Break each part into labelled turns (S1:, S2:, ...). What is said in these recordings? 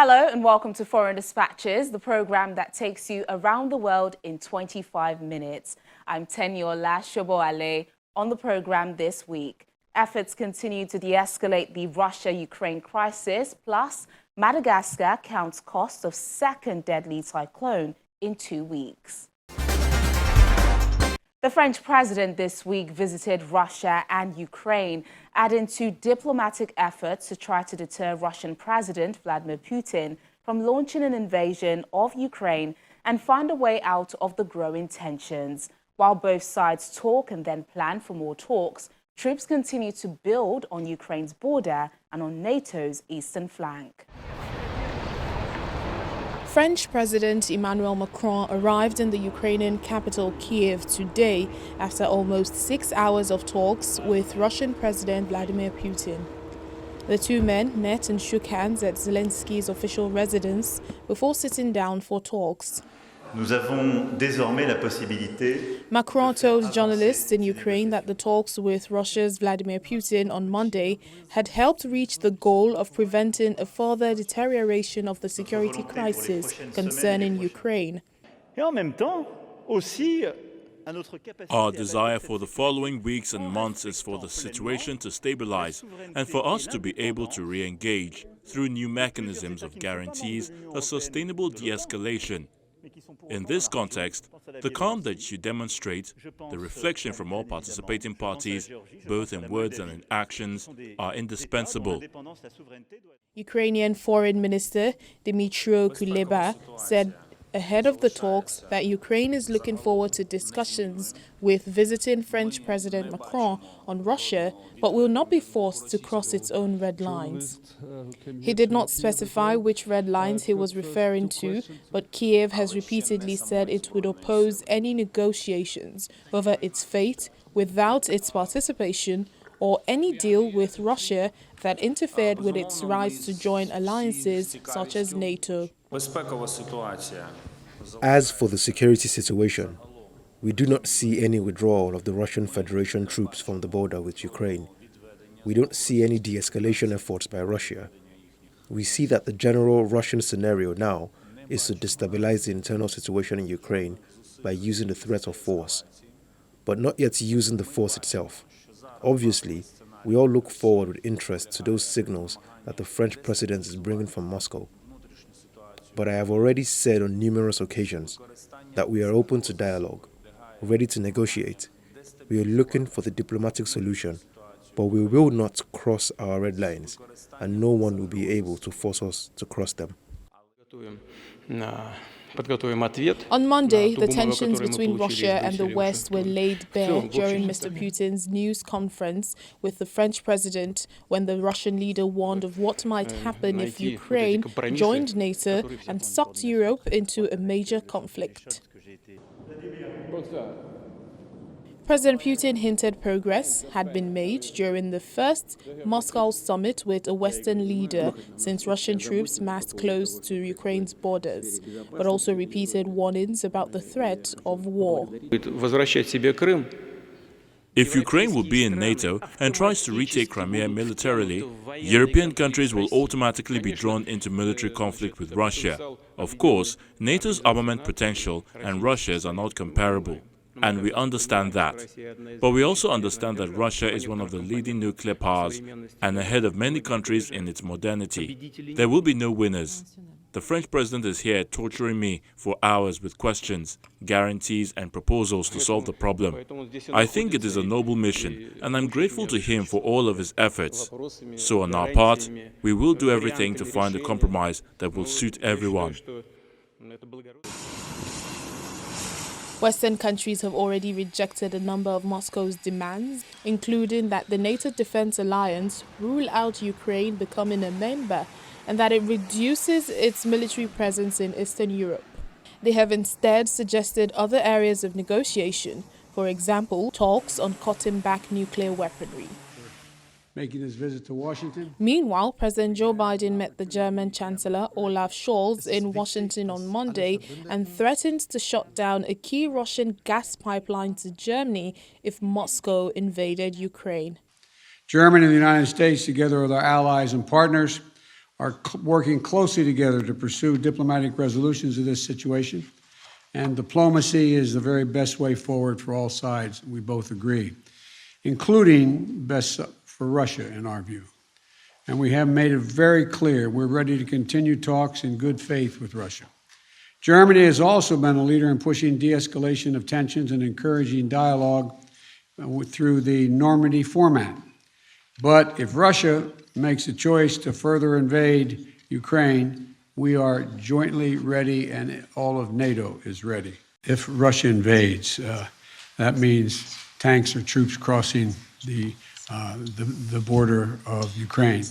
S1: Hello and welcome to Foreign Dispatches, the program that takes you around the world in 25 minutes. I'm Teniola Shoboale. On the program this week, efforts continue to de-escalate the Russia-Ukraine crisis, plus Madagascar counts cost of second deadly cyclone in 2 weeks. The French president this week visited Russia and Ukraine, adding to diplomatic efforts to try to deter Russian President Vladimir Putin from launching an invasion of Ukraine and find a way out of the growing tensions. While both sides talk and then plan for more talks, troops continue to build on Ukraine's border and on NATO's eastern flank.
S2: French President Emmanuel Macron arrived in the Ukrainian capital Kiev today after almost 6 hours of talks with Russian President Vladimir Putin. The two men met and shook hands at Zelensky's official residence before sitting down for talks. Macron told journalists in Ukraine that the talks with Russia's Vladimir Putin on Monday had helped reach the goal of preventing a further deterioration of the security crisis concerning Ukraine.
S3: Our desire for the following weeks and months is for the situation to stabilize and for us to be able to re-engage through new mechanisms of guarantees a sustainable de-escalation. In this context, the calm that you demonstrate, the reflection from all participating parties, both in words and in actions, are indispensable.
S2: Ukrainian Foreign Minister Dmytro Kuleba said ahead of the talks that Ukraine is looking forward to discussions with visiting French President Macron on Russia, but will not be forced to cross its own red lines. He did not specify which red lines he was referring to, but Kiev has repeatedly said it would oppose any negotiations over its fate without its participation or any deal with Russia that interfered with its rights to join alliances such as NATO.
S4: As for the security situation, we do not see any withdrawal of the Russian Federation troops from the border with Ukraine. We don't see any de-escalation efforts by Russia. We see that the general Russian scenario now is to destabilize the internal situation in Ukraine by using the threat of force, but not yet using the force itself. Obviously, we all look forward with interest to those signals that the French president is bringing from Moscow. But I have already said on numerous occasions that we are open to dialogue, ready to negotiate. We are looking for the diplomatic solution, but we will not cross our red lines, and no one will be able to force us to cross them.
S2: On Monday, the tensions between Russia and the West were laid bare during Mr. Putin's news conference with the French president when the Russian leader warned of what might happen if Ukraine joined NATO and sucked Europe into a major conflict. President Putin hinted progress had been made during the first Moscow summit with a Western leader since Russian troops massed close to Ukraine's borders, but also repeated warnings about the threat of war.
S3: If Ukraine will be in NATO and tries to retake Crimea militarily, European countries will automatically be drawn into military conflict with Russia. Of course, NATO's armament potential and Russia's are not comparable. And we understand that. But we also understand that Russia is one of the leading nuclear powers and ahead of many countries in its modernity. There will be no winners. The French president is here torturing me for hours with questions, guarantees and proposals to solve the problem. I think it is a noble mission, and I'm grateful to him for all of his efforts. So on our part, we will do everything to find a compromise that will suit everyone.
S2: Western countries have already rejected a number of Moscow's demands, including that the NATO Defense Alliance rule out Ukraine becoming a member and that it reduces its military presence in Eastern Europe. They have instead suggested other areas of negotiation, for example, talks on cutting back nuclear weaponry.
S5: Making his visit to Washington.
S2: Meanwhile, President Joe Biden met the German Chancellor Olaf Scholz in Washington on Monday and threatened to shut down a key Russian gas pipeline to Germany if Moscow invaded Ukraine.
S5: Germany and the United States, together with our allies and partners, are working closely together to pursue diplomatic resolutions of this situation. And diplomacy is the very best way forward for all sides, we both agree, including best for Russia, in our view. And we have made it very clear we're ready to continue talks in good faith with Russia. Germany has also been a leader in pushing de-escalation of tensions and encouraging dialogue through the Normandy format. But if Russia makes a choice to further invade Ukraine, we are jointly ready, and all of NATO is ready. If Russia invades, that means tanks or troops crossing the border of Ukraine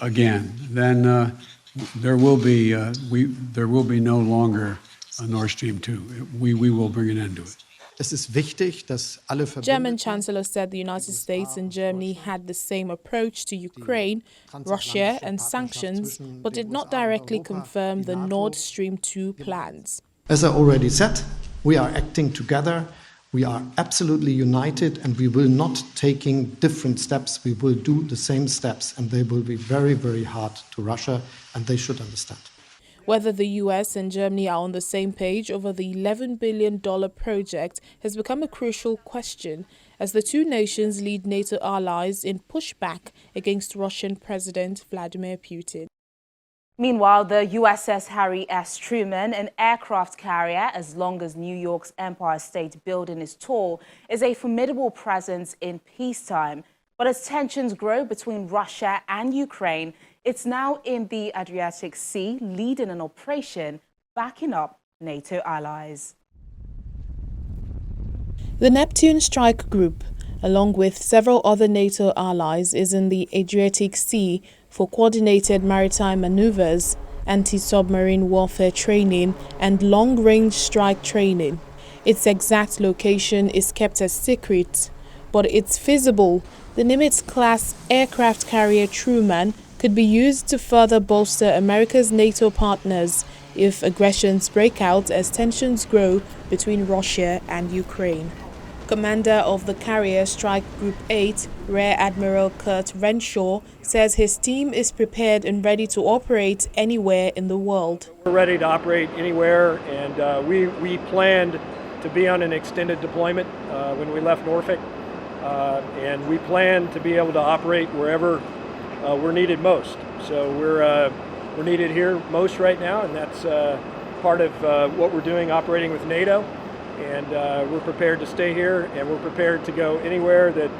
S5: again. Then there will be no longer a Nord Stream 2. We will bring an end to it.
S2: German Chancellor said the United States and Germany had the same approach to Ukraine, Russia and sanctions, but did not directly confirm the Nord Stream 2 plans.
S6: As I already said, we are acting together. We are absolutely united, and we will not taking different steps. We will do the same steps, and they will be very, very hard to Russia, and they should understand.
S2: Whether the US and Germany are on the same page over the $11 billion project has become a crucial question as the two nations lead NATO allies in pushback against Russian President Vladimir Putin.
S1: Meanwhile, the USS Harry S. Truman, an aircraft carrier as long as New York's Empire State Building is tall, is a formidable presence in peacetime. But as tensions grow between Russia and Ukraine, it's now in the Adriatic Sea, leading an operation backing up NATO allies.
S2: The Neptune Strike Group, along with several other NATO allies, is in the Adriatic Sea for coordinated maritime maneuvers, anti-submarine warfare training, and long-range strike training. Its exact location is kept a secret, but it's feasible. The Nimitz-class aircraft carrier Truman could be used to further bolster America's NATO partners if aggressions break out as tensions grow between Russia and Ukraine. Commander of the Carrier Strike Group 8, Rear Admiral Kurt Renshaw, says his team is prepared and ready to operate anywhere in the world.
S7: We're ready to operate anywhere, and we planned to be on an extended deployment when we left Norfolk, and we plan to be able to operate wherever we're needed most. So we're needed here most right now, and that's part of what we're doing, operating with NATO. And we're prepared to stay here, and we're prepared to go anywhere that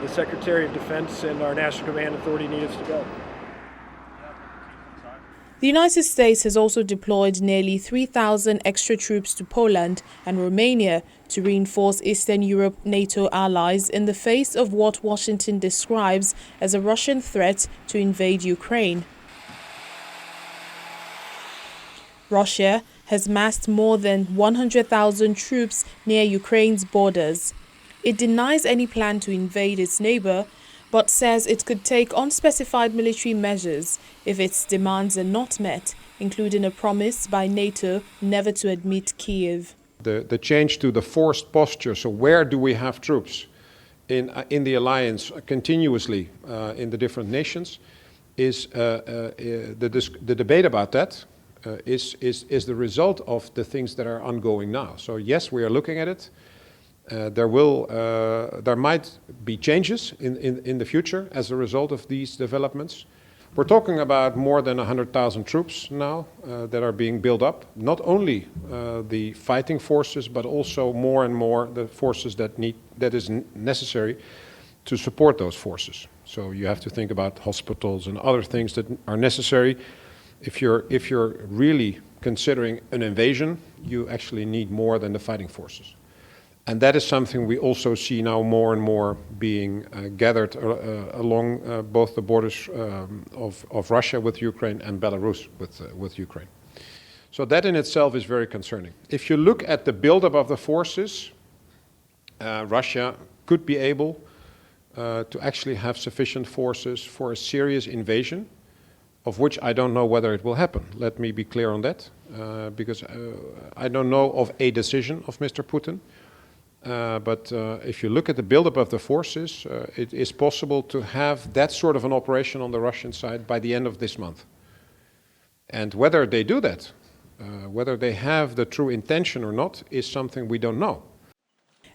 S7: the Secretary of Defense and our National Command Authority need us to go.
S2: The United States has also deployed nearly 3,000 extra troops to Poland and Romania to reinforce Eastern Europe NATO allies in the face of what Washington describes as a Russian threat to invade Ukraine. Russia has massed more than 100,000 troops near Ukraine's borders. It denies any plan to invade its neighbor, but says it could take unspecified military measures if its demands are not met, including a promise by NATO never to admit Kyiv.
S8: The change to the forced posture, so where do we have troops in the alliance continuously in the different nations, is the debate about that is the result of the things that are ongoing now. So yes, we are looking at it. There might be changes in the future as a result of these developments. We're talking about more than 100,000 troops now that are being built up. Not only the fighting forces, but also more and more the forces that is necessary to support those forces. So you have to think about hospitals and other things that are necessary. If you're really considering an invasion, you actually need more than the fighting forces. And that is something we also see now more and more being gathered along both the borders of Russia with Ukraine and Belarus with Ukraine. So that in itself is very concerning. If you look at the buildup of the forces, Russia could be able to actually have sufficient forces for a serious invasion, of which I don't know whether it will happen. Let me be clear on that, because I don't know of a decision of Mr. Putin. But if you look at the buildup of the forces, it is possible to have that sort of an operation on the Russian side by the end of this month. And whether they do that, whether they have the true intention or not, is something we don't know.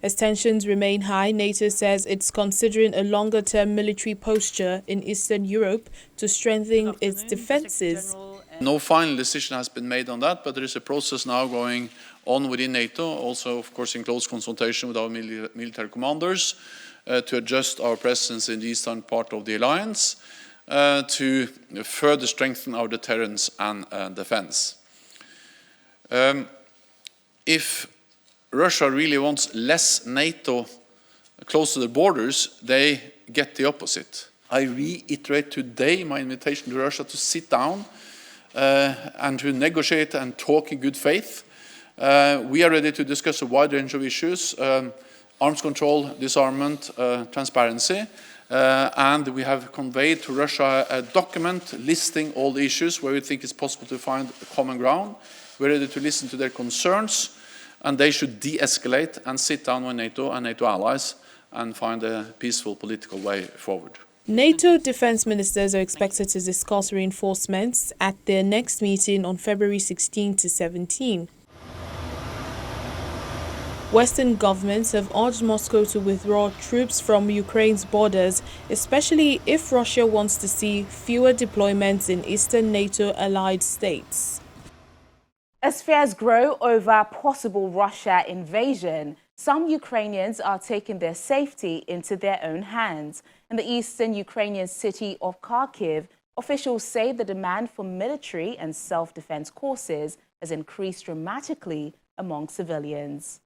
S2: As tensions remain high, NATO says it's considering a longer-term military posture in Eastern Europe to strengthen its defenses.
S9: No final decision has been made on that, but there is a process now going on within NATO, also, of course, in close consultation with our military commanders, to adjust our presence in the eastern part of the alliance, to further strengthen our deterrence and defense. If Russia really wants less NATO close to the borders, they get the opposite. I reiterate today my invitation to Russia to sit down and to negotiate and talk in good faith. We are ready to discuss a wide range of issues, arms control, disarmament, transparency, and we have conveyed to Russia a document listing all the issues where we think it's possible to find a common ground. We're ready to listen to their concerns, and they should de-escalate and sit down with NATO and NATO allies and find a peaceful political way forward.
S2: NATO defense ministers are expected to discuss reinforcements at their next meeting on February 16 to 17. Western governments have urged Moscow to withdraw troops from Ukraine's borders, especially if Russia wants to see fewer deployments in eastern NATO allied states.
S1: As fears grow over possible Russia invasion, some Ukrainians are taking their safety into their own hands. In the eastern Ukrainian city of Kharkiv, officials say the demand for military and self-defense courses has increased dramatically among civilians.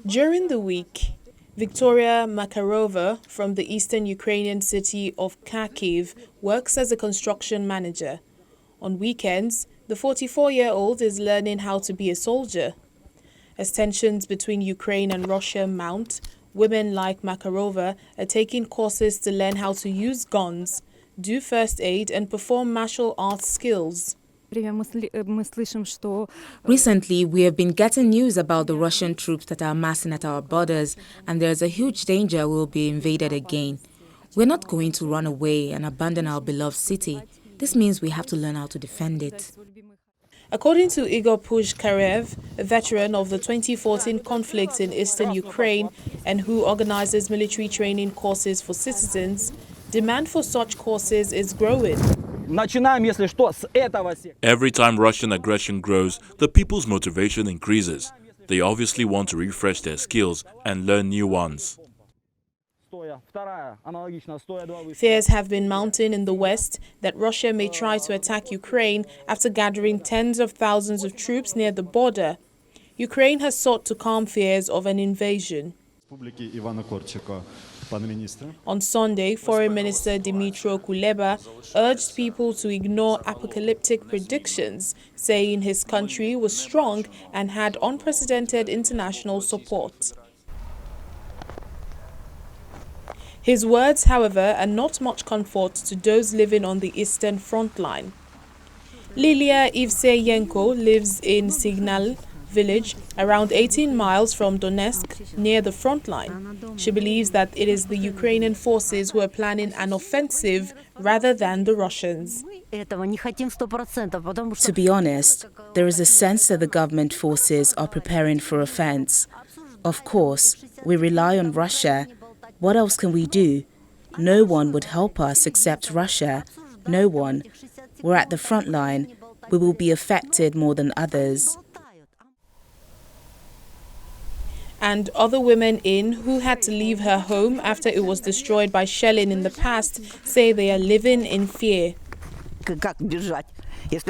S2: During the week, Victoria Makarova from the eastern Ukrainian city of Kharkiv works as a construction manager. On weekends, the 44-year-old is learning how to be a soldier. As tensions between Ukraine and Russia mount, women like Makarova are taking courses to learn how to use guns, do first aid and perform martial arts skills.
S10: Recently, we have been getting news about the Russian troops that are amassing at our borders, and there is a huge danger we will be invaded again. We're not going to run away and abandon our beloved city. This means we have to learn how to defend it.
S2: According to Igor Pushkarev, a veteran of the 2014 conflict in eastern Ukraine and who organizes military training courses for citizens, demand for such courses is growing.
S3: Every time Russian aggression grows, the people's motivation increases. They obviously want to refresh their skills and learn new ones.
S2: Fears have been mounting in the West that Russia may try to attack Ukraine after gathering tens of thousands of troops near the border. Ukraine has sought to calm fears of an invasion. On Sunday, Foreign Minister Dmytro Kuleba urged people to ignore apocalyptic predictions, saying his country was strong and had unprecedented international support. His words, however, are not much comfort to those living on the eastern front line. Lilia Ivseyenko lives in Signal village, around 18 miles from Donetsk, near the front line. She believes that it is the Ukrainian forces who are planning an offensive rather than the Russians.
S10: To be honest, there is a sense that the government forces are preparing for offense. Of course, we rely on Russia. What else can we do? No one would help us except Russia. No one. We're at the front line. We will be affected more than others.
S2: And other women who had to leave her home after it was destroyed by shelling in the past say they are living in fear.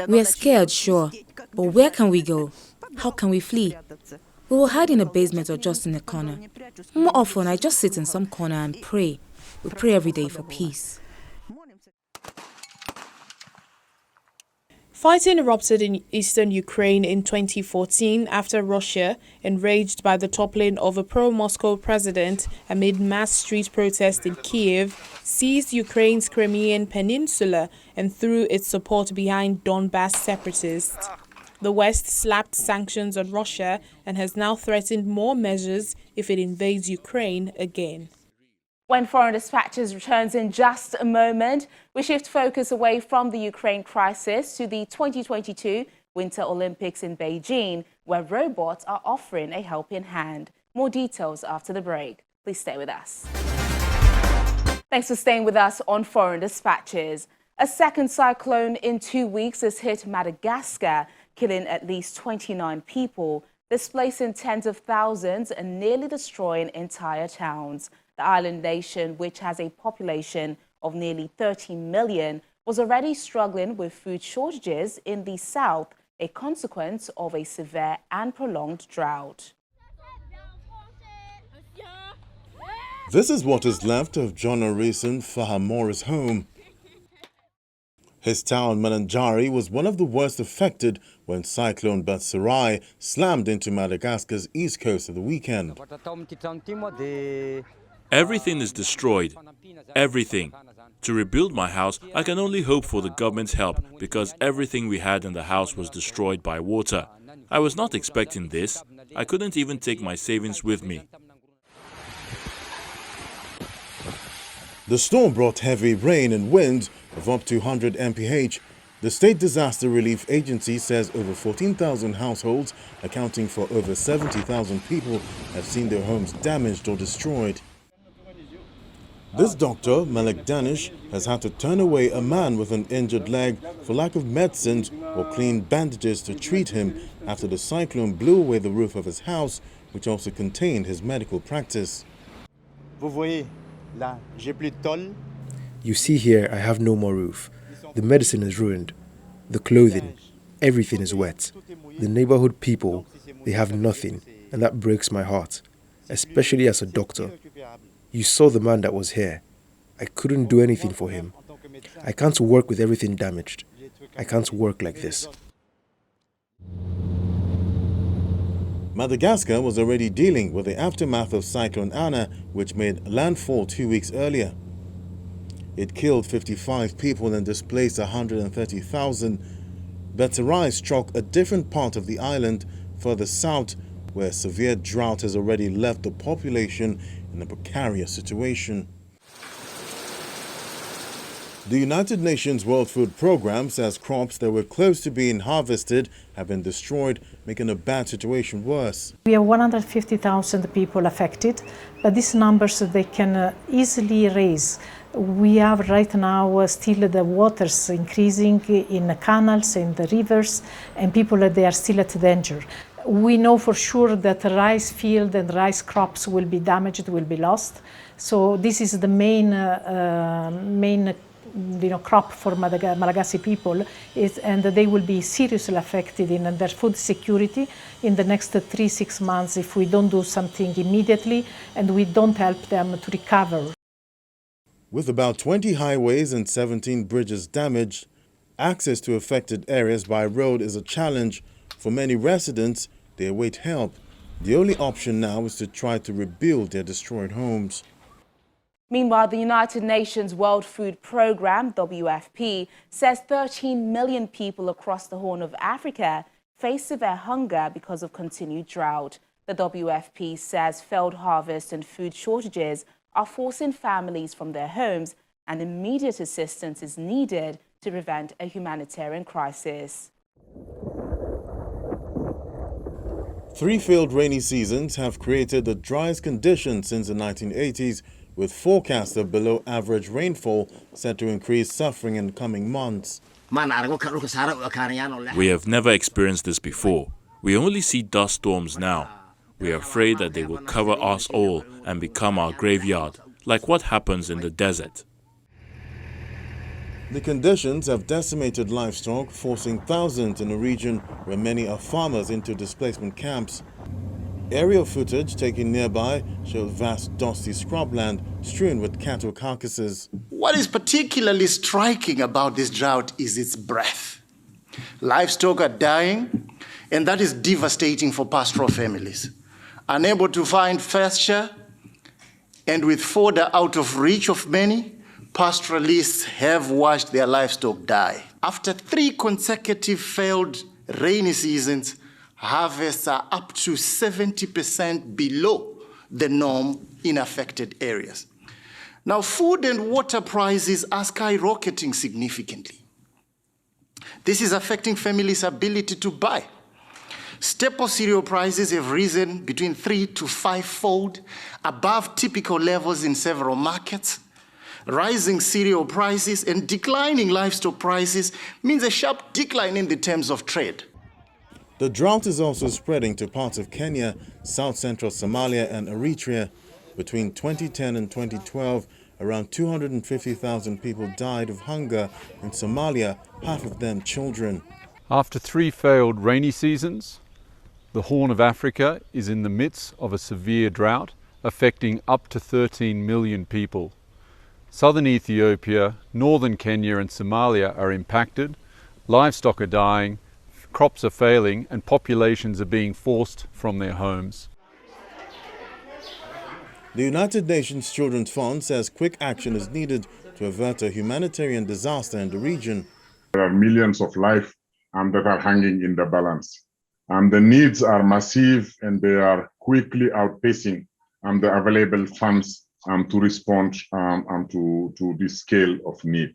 S10: We are scared, sure. But where can we go? How can we flee? We will hide in a basement or just in a corner. More often, I just sit in some corner and pray. We pray every day for peace.
S2: Fighting erupted in eastern Ukraine in 2014 after Russia, enraged by the toppling of a pro-Moscow president amid mass street protests in Kyiv, seized Ukraine's Crimean peninsula and threw its support behind Donbass separatists. The West slapped sanctions on Russia and has now threatened more measures if it invades Ukraine again.
S1: When Foreign Dispatches returns in just a moment, we shift focus away from the Ukraine crisis to the 2022 Winter Olympics in Beijing, where robots are offering a helping hand. More details after the break. Please stay with us. Thanks for staying with us on Foreign Dispatches. A second cyclone in 2 weeks has hit Madagascar, killing at least 29 people, displacing tens of thousands and nearly destroying entire towns. The island nation, which has a population of nearly 30 million, was already struggling with food shortages in the south, a consequence of a severe and prolonged drought.
S11: This is what is left of John Orison Fahamori's home. His town, Mananjari, was one of the worst affected when Cyclone Batsarai slammed into Madagascar's east coast at the weekend.
S3: Everything is destroyed. Everything. To rebuild my house, I can only hope for the government's help because everything we had in the house was destroyed by water. I was not expecting this. I couldn't even take my savings with me.
S11: The storm brought heavy rain and winds of up to 100 mph. The State Disaster Relief Agency says over 14,000 households, accounting for over 70,000 people, have seen their homes damaged or destroyed. This doctor, Malik Danish, has had to turn away a man with an injured leg for lack of medicines or clean bandages to treat him after the cyclone blew away the roof of his house, which also contained his medical practice.
S4: You see here, I have no more roof. The medicine is ruined. The clothing, everything is wet. The neighborhood people, they have nothing, and that breaks my heart, especially as a doctor. You saw the man that was here. I couldn't do anything for him. I can't work with everything damaged. I can't work like this.
S11: Madagascar was already dealing with the aftermath of Cyclone Anna, which made landfall 2 weeks earlier. It killed 55 people and displaced 130,000. Batsarai struck a different part of the island further south, where severe drought has already left the population in a precarious situation. The United Nations World Food Programme says crops that were close to being harvested have been destroyed, making a bad situation worse.
S12: We have 150,000 people affected, but these numbers they can easily raise. We have right now still the waters increasing in the canals, in the rivers, and people they are still at danger. We know for sure that the rice field and rice crops will be damaged, will be lost. So this is the main crop for Malagasy people, and they will be seriously affected in their food security in the next 3-6 months if we don't do something immediately and we don't help them to recover.
S11: With about 20 highways and 17 bridges damaged, access to affected areas by road is a challenge. For many residents, they await help. The only option now is to try to rebuild their destroyed homes.
S1: Meanwhile, the United Nations World Food Programme, WFP, says 13 million people across the Horn of Africa face severe hunger because of continued drought. The WFP says failed harvests and food shortages are forcing families from their homes, and immediate assistance is needed to prevent a humanitarian crisis.
S11: 3 failed rainy seasons have created the driest conditions since the 1980s, with forecasts of below-average rainfall set to increase suffering in coming months.
S3: We have never experienced this before. We only see dust storms now. We are afraid that they will cover us all and become our graveyard, like what happens in the desert.
S11: The conditions have decimated livestock, forcing thousands in a region where many are farmers into displacement camps. Aerial footage taken nearby showed vast dusty scrubland strewn with cattle carcasses.
S13: What is particularly striking about this drought is its breadth. Livestock are dying, and that is devastating for pastoral families. Unable to find pasture, and with fodder out of reach of many, pastoralists have watched their livestock die. After 3 consecutive failed rainy seasons, harvests are up to 70% below the norm in affected areas. Now, food and water prices are skyrocketing significantly. This is affecting families' ability to buy. Staple cereal prices have risen between 3 to 5-fold above typical levels in several markets. Rising cereal prices and declining livestock prices means a sharp decline in the terms of trade.
S11: The drought is also spreading to parts of Kenya, south-central Somalia and Eritrea. Between 2010 and 2012, around 250,000 people died of hunger in Somalia, half of them children.
S14: After 3 failed rainy seasons, the Horn of Africa is in the midst of a severe drought affecting up to 13 million people. Southern Ethiopia, northern Kenya and Somalia are impacted, livestock are dying, crops are failing and populations are being forced from their homes.
S11: The United Nations Children's Fund says quick action is needed to avert a humanitarian disaster in the region.
S15: There are millions of lives that are hanging in the balance. The needs are massive and they are quickly outpacing the available funds to respond to this scale of need.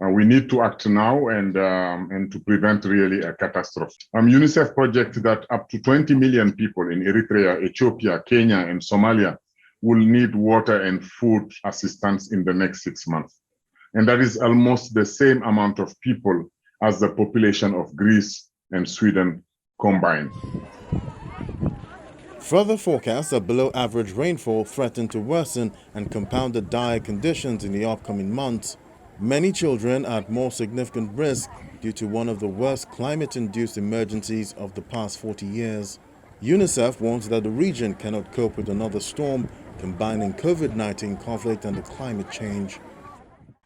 S15: We need to act now and to prevent really a catastrophe. UNICEF projects that up to 20 million people in Eritrea, Ethiopia, Kenya, and Somalia will need water and food assistance in the next 6 months. And that is almost the same amount of people as the population of Greece and Sweden combined.
S11: Further forecasts of below-average rainfall threaten to worsen and compound the dire conditions in the upcoming months. Many children are at more significant risk due to one of the worst climate-induced emergencies of the past 40 years. UNICEF warns that the region cannot cope with another storm, combining COVID-19 conflict and the climate change.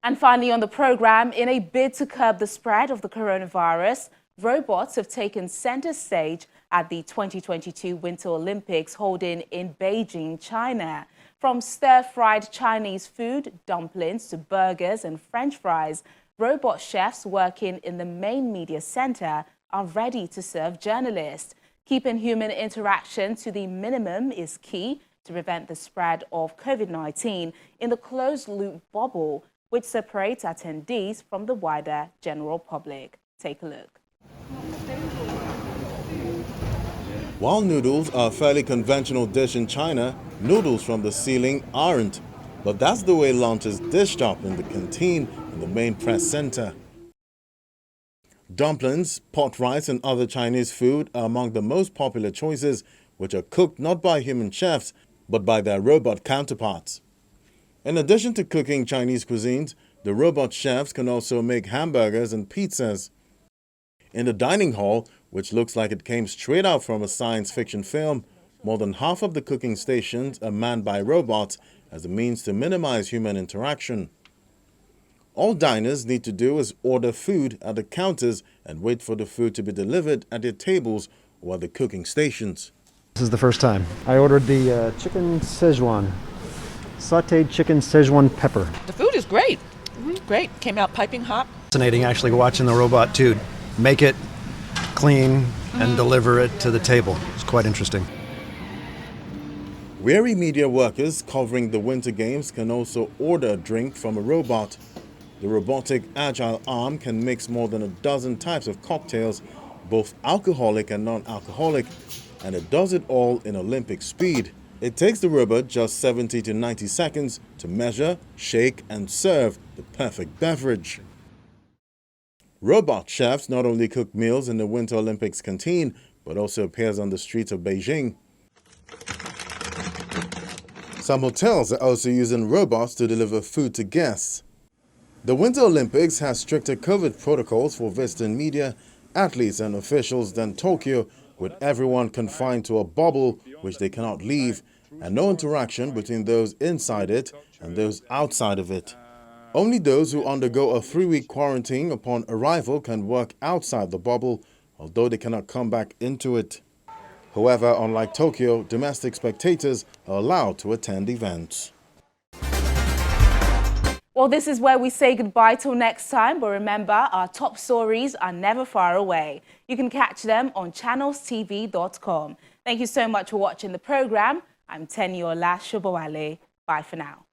S1: And finally on the program, in a bid to curb the spread of the coronavirus, robots have taken center stage at the 2022 Winter Olympics holding in Beijing, China. From stir-fried Chinese food, dumplings, to burgers and French fries, robot chefs working in the main media center are ready to serve journalists. Keeping human interaction to the minimum is key to prevent the spread of COVID-19 in the closed-loop bubble, which separates attendees from the wider general public. Take a look.
S11: While noodles are a fairly conventional dish in China, noodles from the ceiling aren't. But that's the way lunch is dished up in the canteen in the main press center. Dumplings, pot rice and other Chinese food are among the most popular choices, which are cooked not by human chefs, but by their robot counterparts. In addition to cooking Chinese cuisines, the robot chefs can also make hamburgers and pizzas. In the dining hall, which looks like it came straight out from a science fiction film, more than half of the cooking stations are manned by robots as a means to minimize human interaction. All diners need to do is order food at the counters and wait for the food to be delivered at their tables or at the cooking stations.
S16: This is the first time. I ordered the chicken Szechuan, sauteed chicken Szechuan pepper.
S17: The food is great. Great. Came out piping hot.
S16: Fascinating actually watching the robot too make it, clean, and deliver it to the table. It's quite interesting.
S11: Weary media workers covering the Winter Games can also order a drink from a robot. The robotic agile arm can mix more than a dozen types of cocktails, both alcoholic and non-alcoholic, and it does it all in Olympic speed. It takes the robot just 70 to 90 seconds to measure, shake, and serve the perfect beverage. Robot chefs not only cook meals in the Winter Olympics canteen, but also appears on the streets of Beijing. Some hotels are also using robots to deliver food to guests. The Winter Olympics has stricter COVID protocols for visiting media, athletes and officials than Tokyo, with everyone confined to a bubble which they cannot leave, and no interaction between those inside it and those outside of it. Only those who undergo a 3-week quarantine upon arrival can work outside the bubble, although they cannot come back into it. However, unlike Tokyo, domestic spectators are allowed to attend events.
S1: Well, this is where we say goodbye till next time, but remember, our top stories are never far away. You can catch them on channelstv.com. Thank you so much for watching the program. I'm Teniola Shobowale. Bye for now.